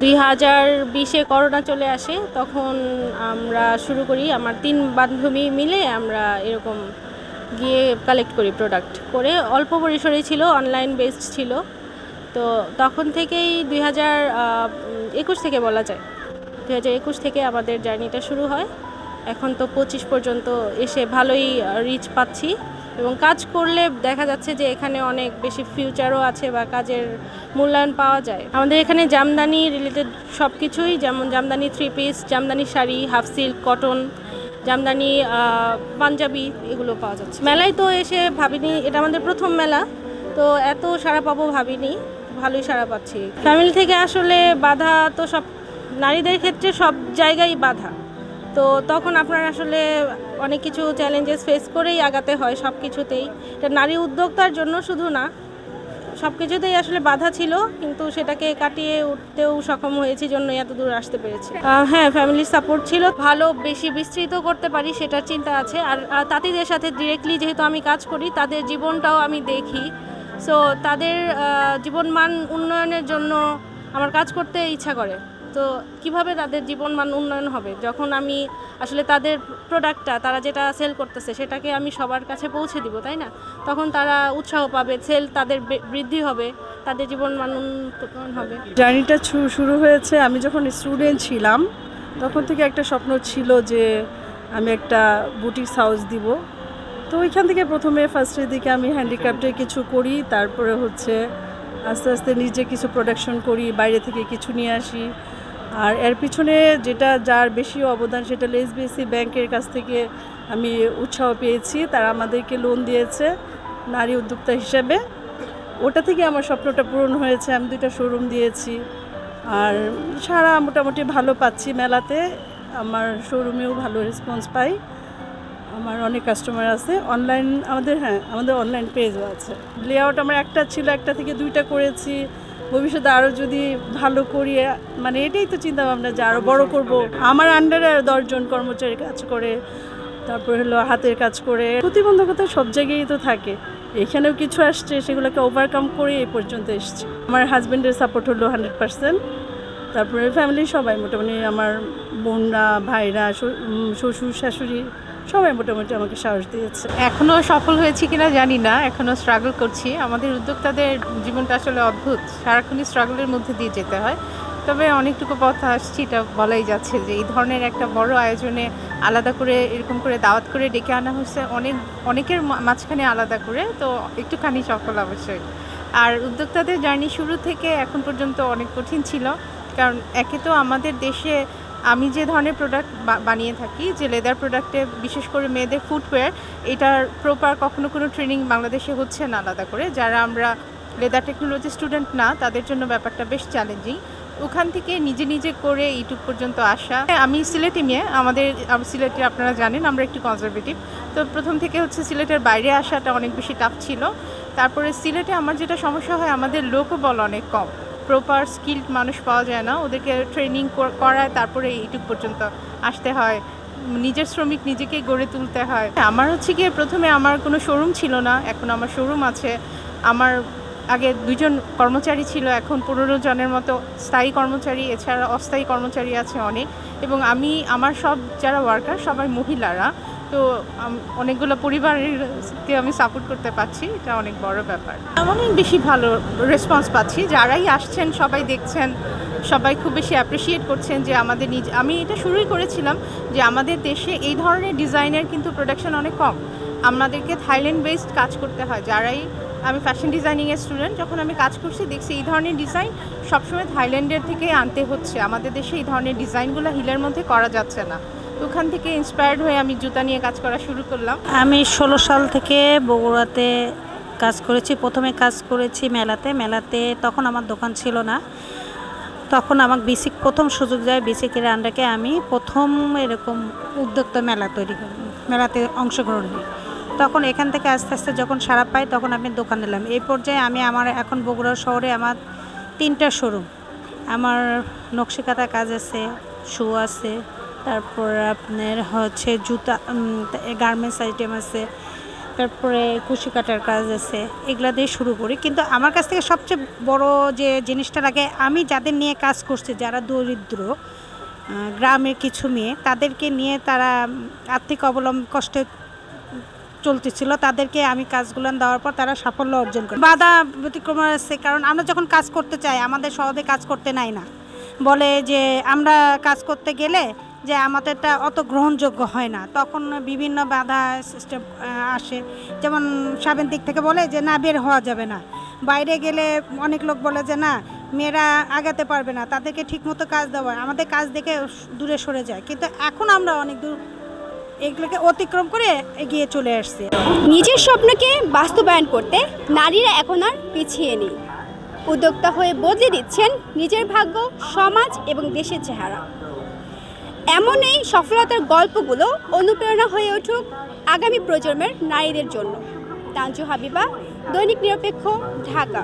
2020-এ corona চলে আসে, তখন আমরা শুরু করি। আমার 3 বান্ধবী মিলে আমরা এরকম গিয়ে কালেক্ট করি, প্রোডাক্ট করে। অল্প পরিসরেই ছিল, অনলাইন বেসড ছিল। তো তখন থেকেই 2021 থেকে বলা যায়, 2021 থেকে আমাদের জার্নিটা শুরু হয়। এখন তো 25 পর্যন্ত এসে ভালোই রিচ পাচ্ছি, এবং কাজ করলে দেখা যাচ্ছে যে এখানে অনেক বেশি ফিউচারও আছে বা কাজের মূল্যায়ন পাওয়া যায়। আমাদের এখানে জামদানি রিলেটেড সব কিছুই, যেমন Jamdani 3 piece, Jamdani sari, half silk, cotton, Jamdani Punjabi, এগুলো পাওয়া যাচ্ছে। মেলায় তো এসে ভাবিনি, এটা আমাদের প্রথম মেলা, তো এত সাড়া পাবো ভাবিনি। ভালোই সাড়া পাচ্ছি। ফ্যামিলি থেকে আসলে বাধা তো সব নারীদের ক্ষেত্রে সব জায়গায় বাধা, তো তখন আপনার আসলে অনেক কিছু চ্যালেঞ্জেস ফেস করেই আগাতে হয় সব কিছুতেই। এটা নারী উদ্যোক্তার জন্য শুধু না, সব কিছুতেই আসলে বাধা ছিল, কিন্তু সেটাকে কাটিয়ে উঠতেও সক্ষম হয়েছি, জন্যই এত দূর আসতে পেরেছি। হ্যাঁ, ফ্যামিলির সাপোর্ট ছিল। ভালো বেশি বিস্তৃত করতে পারি সেটার চিন্তা আছে। আর তাঁতিদের সাথে ডিরেক্টলি যেহেতু আমি কাজ করি, তাদের জীবনটাও আমি দেখি। সো তাদের জীবনমান উন্নয়নের জন্য আমার কাজ করতে ইচ্ছা করে। তো কিভাবে তাদের জীবনমান উন্নয়ন হবে, যখন আমি আসলে তাদের প্রোডাক্টটা, তারা যেটা সেল করতেছে সেটাকে আমি সবার কাছে পৌঁছে দিব, তাই না? তখন তারা উৎসাহ পাবে, সেল তাদের বৃদ্ধি হবে, তাদের জীবনমান উন্নয়ন হবে। জার্নিটা শুরু হয়েছে আমি যখন স্টুডেন্ট ছিলাম, তখন থেকে একটা স্বপ্ন ছিল যে আমি একটা বুটিক্স হাউস দিব। তো ওইখান থেকে প্রথমে ফার্স্টের দিকে আমি হ্যান্ডিক্রাফ্টের কিছু করি, তারপরে হচ্ছে আস্তে আস্তে নিজে কিছু প্রোডাকশন করি, বাইরে থেকে কিছু নিয়ে আসি। আর এর পিছনে যেটা যার বেশি অবদান, সেটা এসবিএসসি ব্যাংকের কাছ থেকে আমি উৎসাহ পেয়েছি। তারা আমাদেরকে লোন দিয়েছে নারী উদ্যোক্তা হিসেবে। ওটা থেকে আমার স্বপ্নটা পূরণ হয়েছে। আমি 2টা শোরুম দিয়েছি, আর সারা মোটামুটি ভালো পাচ্ছি মেলাতে। আমার শোরুমেও ভালো রেসপন্স পাই, আমার অনেক কাস্টমার আছে। অনলাইন আমাদের অনলাইন পেজও আছে। লেআউট আমার একটা ছিল, একটা থেকে 2টা করেছি। ভবিষ্যতে আরও যদি ভালো করি, মানে এটাই তো চিন্তা ভাবনা যে আরও বড় করব। আমার আন্ডারে 10 জন কর্মচারী কাজ করে, তারপর হলো হাতের কাজ করে। প্রতিবন্ধকতা সব জায়গায়ই তো থাকে, এখানেও কিছু আসছে, সেগুলোকে ওভারকাম করে এই পর্যন্ত এসেছি। আমার হাজব্যান্ডের সাপোর্ট হলো 100%। তারপরে ফ্যামিলির সবাই মোটামুটি, আমার বোনরা, ভাইরা, শ্বশুর শাশুড়ি সবাই মোটামুটি আমাকে সাহস দিয়েছে। এখনও সফল হয়েছি কিনা জানি না, এখনও স্ট্রাগল করছি। আমাদের উদ্যোক্তাদের জীবনটা আসলে অদ্ভুত, সারাক্ষণই স্ট্রাগলের মধ্যে দিয়ে যেতে হয়। তবে অনেকটুকু পথ আসছি, এটা বলাই যাচ্ছে যে এই ধরনের একটা বড় আয়োজনে আলাদা করে এরকম করে দাওয়াত করে ডেকে আনা হচ্ছে অনেকের মাঝখানে আলাদা করে, তো একটুখানি সফল অবশ্যই। আর উদ্যোক্তাদের জার্নি শুরু থেকে এখন পর্যন্ত অনেক কঠিন ছিল, কারণ একে তো আমাদের দেশে আমি যে ধরনের প্রোডাক্ট বানিয়ে থাকি, যে লেদার প্রোডাক্টে বিশেষ করে মেয়েদের ফুটওয়্যার, এটার প্রপার কখনো কোনো ট্রেনিং বাংলাদেশে হচ্ছে না আলাদা করে। যারা আমরা লেদার টেকনোলজি স্টুডেন্ট না, তাদের জন্য ব্যাপারটা বেশ চ্যালেঞ্জিং। ওখান থেকে নিজে নিজে করে ইউটিউব পর্যন্ত আসা। আমি সিলেটি মেয়ে, সিলেটে আপনারা জানেন আমরা একটু কনজারভেটিভ, তো প্রথম থেকে হচ্ছে সিলেটের বাইরে আসাটা অনেক বেশি টাফ ছিল। তারপরে সিলেটে আমার যেটা সমস্যা হয়, আমাদের লোকবল অনেক কম, প্রপার স্কিল্ড মানুষ পাওয়া যায় না, ওদেরকে ট্রেনিং করায় তারপরে ইউটিউব পর্যন্ত আসতে হয়, নিজের শ্রমিক নিজেকেই গড়ে তুলতে হয়। আমার হচ্ছে গিয়ে প্রথমে আমার কোনো শোরুম ছিল না, এখন আমার শোরুম আছে। আমার আগে 2 জন কর্মচারী ছিল, এখন 15 জনের মতো স্থায়ী কর্মচারী, এছাড়া অস্থায়ী কর্মচারী আছে অনেক। এবং আমার সব যারা ওয়ার্কার সবাই মহিলারা, তো অনেকগুলো পরিবারকে আমি সাপোর্ট করতে পারছি, এটা অনেক বড় ব্যাপার। অনেক বেশি ভালো রেসপন্স পাচ্ছি, যারাই আসছেন সবাই দেখছেন, সবাই খুব বেশি অ্যাপ্রিসিয়েট করছেন যে আমি এটা শুরুই করেছিলাম যে আমাদের দেশে এই ধরনের ডিজাইনের কিন্তু প্রোডাকশন অনেক কম, আমাদেরকে থাইল্যান্ড বেসড কাজ করতে হয়। আমি ফ্যাশন ডিজাইনিংয়ের স্টুডেন্ট, যখন আমি কাজ করছি দেখছি এই ধরনের ডিজাইন সবসময় থাইল্যান্ডের থেকে আনতে হচ্ছে, আমাদের দেশে এই ধরনের ডিজাইনগুলো হিলের মধ্যে করা যাচ্ছে না। ওখান থেকে ইন্সপায়ার্ড হয়ে আমি জুতা নিয়ে কাজ করা শুরু করলাম। আমি 16 সাল থেকে বগুড়াতে কাজ করেছি। প্রথমে কাজ করেছি মেলাতে, তখন আমার দোকান ছিল না। তখন আমার বিসিক প্রথম সুযোগ যায়, বিসিকের আন্ডারে আমি প্রথম এরকম উদ্যোক্তা মেলাতে অংশগ্রহণ নিই। তখন এখান থেকে আস্তে আস্তে যখন সাড়া পাই, তখন আমি দোকান নিলাম। এই পর্যায়ে আমার এখন বগুড়া শহরে আমার 3টা শোরুম। আমার নকশিকাঁথা কাজ আছে, শু আছে, তারপর আপনার হচ্ছে জুতা, গার্মেন্টস আইটেম আছে, তারপরে কুশি কাটার কাজ আছে, এগুলা দিয়ে শুরু করি। কিন্তু আমার কাছ থেকে সবচেয়ে বড় যে জিনিসটা লাগে, আমি যাদের নিয়ে কাজ করছি, যারা দরিদ্র গ্রামের কিছু মেয়ে, তাদেরকে নিয়ে তারা আর্থিক কষ্টে চলতেছিল, তাদেরকে আমি কাজগুলো দেওয়ার পর তারা সাফল্য অর্জন করে। বাধা ব্যতিক্রম আছে, কারণ আমরা যখন কাজ করতে চাই আমাদের সহজে কাজ করতে নাই না, বলে যে আমরা কাজ করতে গেলে যে আমাদেরটা অত গ্রহণযোগ্য হয় না, তখন বিভিন্ন বাধা সিস্টেম আসে। যেমন সাবেন দিক থেকে বলে যে না, বের হওয়া যাবে না, বাইরে গেলে অনেক লোক বলে যে না, মেয়েরা আগাতে পারবে না, তাদেরকে ঠিকমতো কাজ দেওয়া, আমাদের কাজ দেখে দূরে সরে যায়। কিন্তু এখন আমরা অনেক দূর এগুলোকে অতিক্রম করে এগিয়ে চলে আসছি। নিজের স্বপ্নকে বাস্তবায়ন করতে নারীরা এখন আর পিছিয়ে নেই। উদ্যোক্তা হয়ে বদলে দিচ্ছেন নিজের ভাগ্য, সমাজ এবং দেশের চেহারা। এমন এই সফলতার গল্পগুলো অনুপ্রেরণা হয়ে উঠুক আগামী প্রজন্মের নারীদের জন্য। তানজু হাবিবা, দৈনিক নিরপেক্ষ, ঢাকা।